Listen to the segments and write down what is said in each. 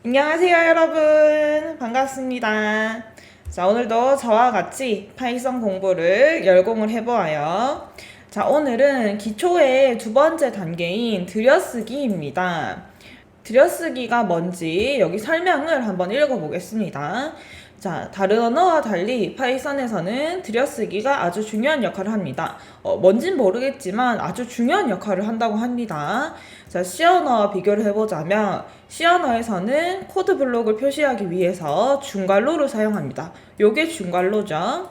안녕하세요, 여러분. 반갑습니다. 자, 오늘도 저와 같이 파이썬 공부를 열공을 해보아요. 자, 오늘은 기초의 두 번째 단계인 들여쓰기입니다. 들여쓰기가 뭔지 여기 설명을 한번 읽어보겠습니다. 자, 다른 언어와 달리 파이썬에서는 들여쓰기가 아주 중요한 역할을 합니다. 뭔진 모르겠지만 아주 중요한 역할을 한다고 합니다. 자, C 언어와 비교를 해보자면 C 언어에서는 코드 블록을 표시하기 위해서 중괄호를 사용합니다. 요게 중괄호죠.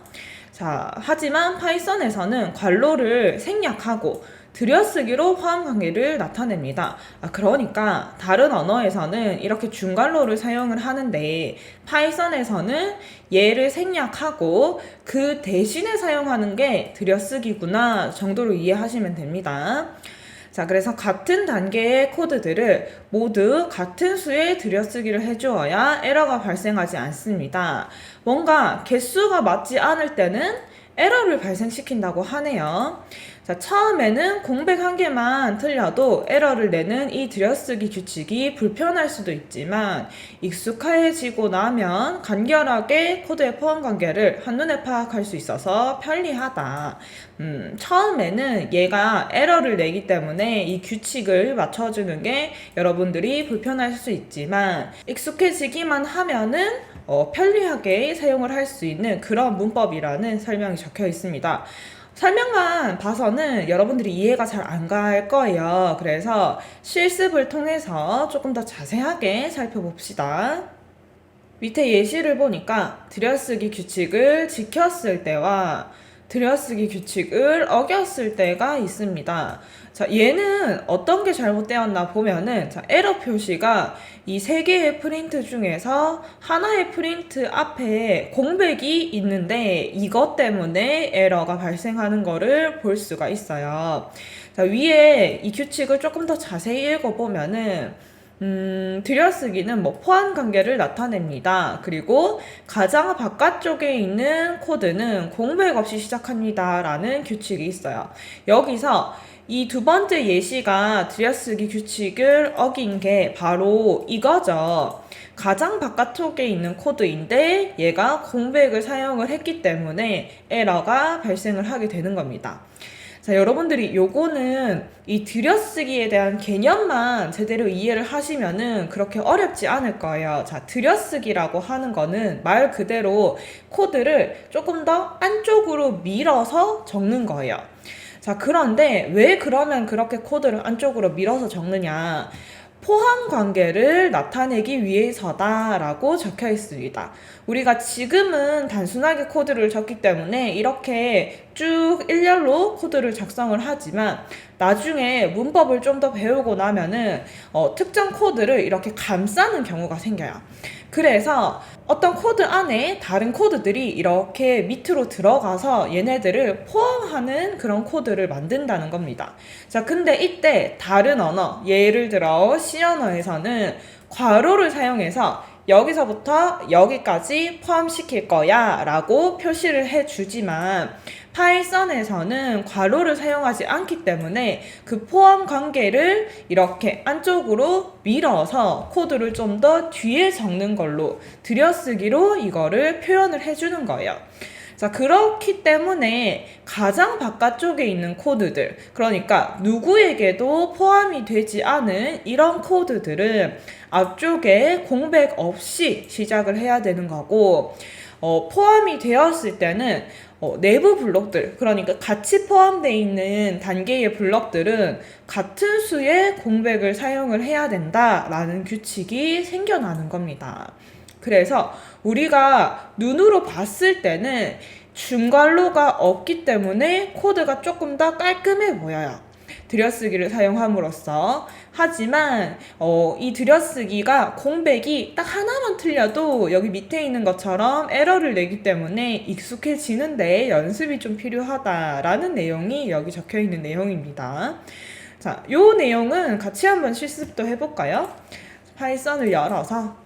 자, 하지만 파이썬에서는 괄호를 생략하고 들여쓰기로 화음 관계를 나타냅니다. 그러니까 다른 언어에서는 이렇게 중괄호를 사용을 하는데 파이썬에서는 얘를 생략하고 그 대신에 사용하는 게 들여쓰기구나 정도로 이해하시면 됩니다. 자, 그래서 같은 단계의 코드들을 모두 같은 수에 들여쓰기를 해주어야 에러가 발생하지 않습니다. 뭔가 개수가 맞지 않을 때는 에러를 발생시킨다고 하네요. 자, 처음에는 공백 한 개만 틀려도 에러를 내는 이 들여쓰기 규칙이 불편할 수도 있지만 익숙해지고 나면 간결하게 코드의 포함 관계를 한눈에 파악할 수 있어서 편리하다. 처음에는 얘가 에러를 내기 때문에 이 규칙을 맞춰주는 게 여러분들이 불편할 수 있지만 익숙해지기만 하면은 편리하게 사용을 할 수 있는 그런 문법이라는 설명이 적혀 있습니다. 설명만 봐서는 여러분들이 이해가 잘 안 갈 거예요. 그래서 실습을 통해서 조금 더 자세하게 살펴봅시다. 밑에 예시를 보니까 들여쓰기 규칙을 지켰을 때와 들여쓰기 규칙을 어겼을 때가 있습니다. 자, 얘는 어떤 게 잘못되었나 보면은, 자, 에러 표시가 이 세 개의 프린트 중에서 하나의 프린트 앞에 공백이 있는데 이것 때문에 에러가 발생하는 거를 볼 수가 있어요. 자, 위에 이 규칙을 조금 더 자세히 읽어보면은 들여쓰기는 포함 관계를 나타냅니다. 그리고 가장 바깥쪽에 있는 코드는 공백 없이 시작합니다. 라는 규칙이 있어요. 여기서 이 두 번째 예시가 들여쓰기 규칙을 어긴 게 바로 이거죠. 가장 바깥쪽에 있는 코드인데 얘가 공백을 사용을 했기 때문에 에러가 발생을 하게 되는 겁니다. 자, 여러분들이 요거는 이 들여쓰기에 대한 개념만 제대로 이해를 하시면은 그렇게 어렵지 않을 거예요. 자, 들여쓰기라고 하는 거는 말 그대로 코드를 조금 더 안쪽으로 밀어서 적는 거예요. 자, 그런데 왜 그러면 그렇게 코드를 안쪽으로 밀어서 적느냐? 포함 관계를 나타내기 위해서다라고 적혀 있습니다. 우리가 지금은 단순하게 코드를 적기 때문에 이렇게 쭉 일렬로 코드를 작성을 하지만 나중에 문법을 좀 더 배우고 나면은 특정 코드를 이렇게 감싸는 경우가 생겨요. 그래서 어떤 코드 안에 다른 코드들이 이렇게 밑으로 들어가서 얘네들을 포함하는 그런 코드를 만든다는 겁니다. 자, 근데 이때 다른 언어, 예를 들어 C 언어에서는 괄호를 사용해서 여기서부터 여기까지 포함시킬 거야 라고 표시를 해주지만 파이썬에서는 괄호를 사용하지 않기 때문에 그 포함 관계를 이렇게 안쪽으로 밀어서 코드를 좀 더 뒤에 적는 걸로 들여쓰기로 이거를 표현을 해주는 거예요. 자, 그렇기 때문에 가장 바깥쪽에 있는 코드들, 그러니까 누구에게도 포함이 되지 않은 이런 코드들은 앞쪽에 공백 없이 시작을 해야 되는 거고, 포함이 되었을 때는 내부 블록들, 그러니까 같이 포함되어 있는 단계의 블록들은 같은 수의 공백을 사용을 해야 된다라는 규칙이 생겨나는 겁니다. 그래서 우리가 눈으로 봤을 때는 중괄호가 없기 때문에 코드가 조금 더 깔끔해 보여요. 들여쓰기를 사용함으로써. 하지만 이 들여쓰기가 공백이 딱 하나만 틀려도 여기 밑에 있는 것처럼 에러를 내기 때문에 익숙해지는데 연습이 좀 필요하다라는 내용이 여기 적혀 있는 내용입니다. 자, 요 내용은 같이 한번 실습도 해볼까요? 파이썬을 열어서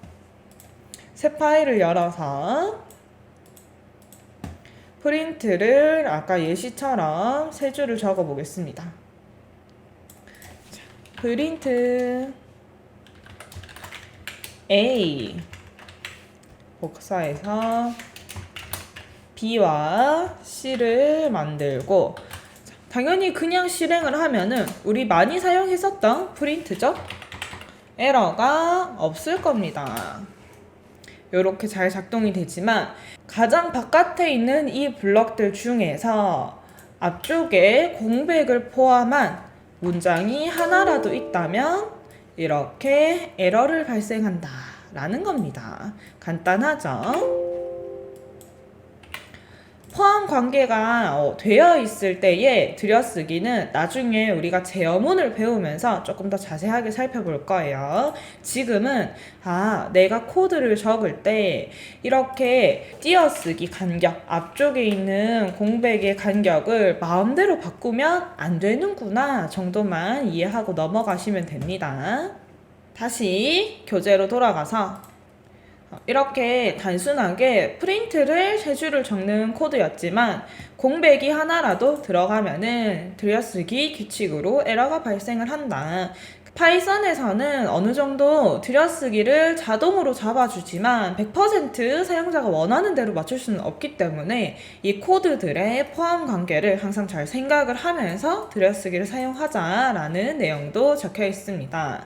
새 파일을 열어서 프린트를 아까 예시처럼 세 줄을 적어 보겠습니다. 프린트 A 복사해서 B와 C를 만들고, 당연히 그냥 실행을 하면은 우리 많이 사용했었던 프린트죠? 에러가 없을 겁니다. 이렇게 잘 작동이 되지만 가장 바깥에 있는 이 블럭들 중에서 앞쪽에 공백을 포함한 문장이 하나라도 있다면 이렇게 에러를 발생한다 라는 겁니다. 간단하죠? 포함 관계가 되어 있을 때의 들여쓰기는 나중에 우리가 제어문을 배우면서 조금 더 자세하게 살펴볼 거예요. 지금은 내가 코드를 적을 때 이렇게 띄어쓰기 간격, 앞쪽에 있는 공백의 간격을 마음대로 바꾸면 안 되는구나 정도만 이해하고 넘어가시면 됩니다. 다시 교재로 돌아가서 이렇게 단순하게 프린트를 세 줄을 적는 코드였지만 공백이 하나라도 들어가면은 들여쓰기 규칙으로 에러가 발생을 한다. 파이썬에서는 어느 정도 들여쓰기를 자동으로 잡아주지만 100% 사용자가 원하는 대로 맞출 수는 없기 때문에 이 코드들의 포함 관계를 항상 잘 생각을 하면서 들여쓰기를 사용하자라는 내용도 적혀 있습니다.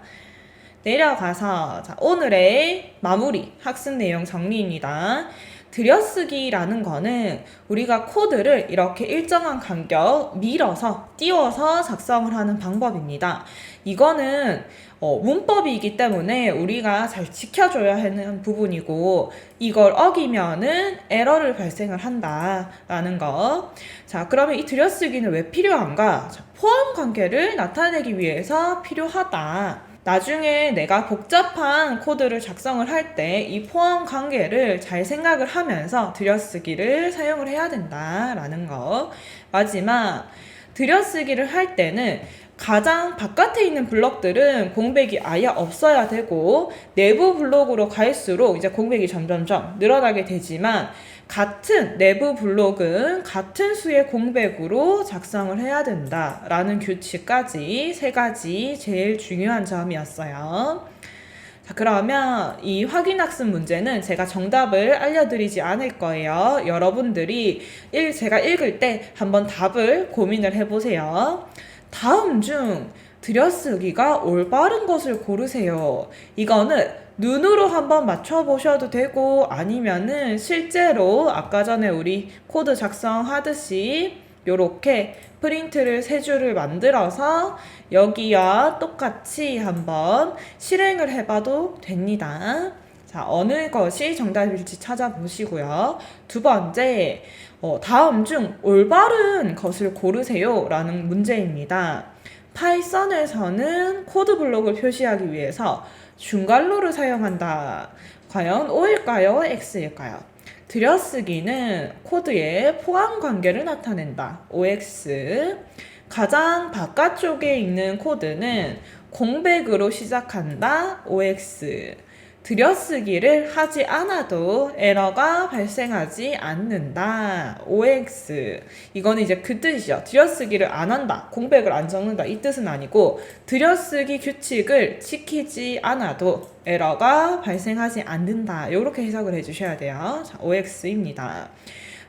내려가서 오늘의 마무리 학습 내용 정리입니다. 들여쓰기라는 거는 우리가 코드를 이렇게 일정한 간격 밀어서 띄워서 작성을 하는 방법입니다. 이거는 문법이기 때문에 우리가 잘 지켜줘야 하는 부분이고, 이걸 어기면은 에러를 발생을 한다라는 거. 자, 그러면 이 들여쓰기는 왜 필요한가? 자, 포함 관계를 나타내기 위해서 필요하다. 나중에 내가 복잡한 코드를 작성을 할 때 이 포함 관계를 잘 생각을 하면서 들여쓰기를 사용을 해야 된다라는 거. 마지막, 들여쓰기를 할 때는 가장 바깥에 있는 블럭들은 공백이 아예 없어야 되고, 내부 블록으로 갈수록 이제 공백이 점점점 늘어나게 되지만 같은 내부 블록은 같은 수의 공백으로 작성을 해야 된다라는 규칙까지 세 가지 제일 중요한 점이었어요. 자, 그러면 이 확인학습 문제는 제가 정답을 알려드리지 않을 거예요. 여러분들이 제가 읽을 때 한번 답을 고민을 해보세요. 다음 중 들여쓰기가 올바른 것을 고르세요. 이거는 눈으로 한번 맞춰보셔도 되고, 아니면은 실제로 아까 전에 우리 코드 작성하듯이 요렇게 프린트를 세 줄을 만들어서 여기와 똑같이 한번 실행을 해봐도 됩니다. 자, 어느 것이 정답일지 찾아보시고요. 두 번째, 다음 중 올바른 것을 고르세요 라는 문제입니다. 파이썬에서는 코드 블록을 표시하기 위해서 중괄호를 사용한다. 과연 O일까요? X일까요? 들여쓰기는 코드의 포함 관계를 나타낸다. OX. 가장 바깥쪽에 있는 코드는 공백으로 시작한다. OX. 들여쓰기를 하지 않아도 에러가 발생하지 않는다. OX. 이거는 이제 그 뜻이죠. 들여쓰기를 안 한다, 공백을 안 적는다, 이 뜻은 아니고 들여쓰기 규칙을 지키지 않아도 에러가 발생하지 않는다. 이렇게 해석을 해주셔야 돼요. 자, OX입니다.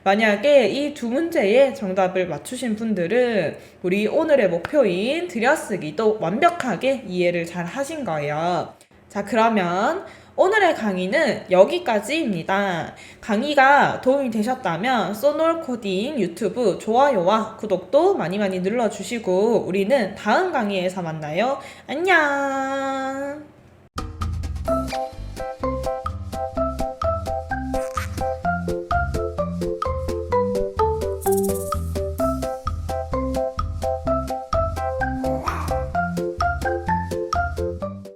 만약에 이 두 문제의 정답을 맞추신 분들은 우리 오늘의 목표인 들여쓰기도 완벽하게 이해를 잘 하신 거예요. 자, 그러면 오늘의 강의는 여기까지입니다. 강의가 도움이 되셨다면 소놀코딩 유튜브 좋아요와 구독도 많이 많이 눌러주시고 우리는 다음 강의에서 만나요. 안녕.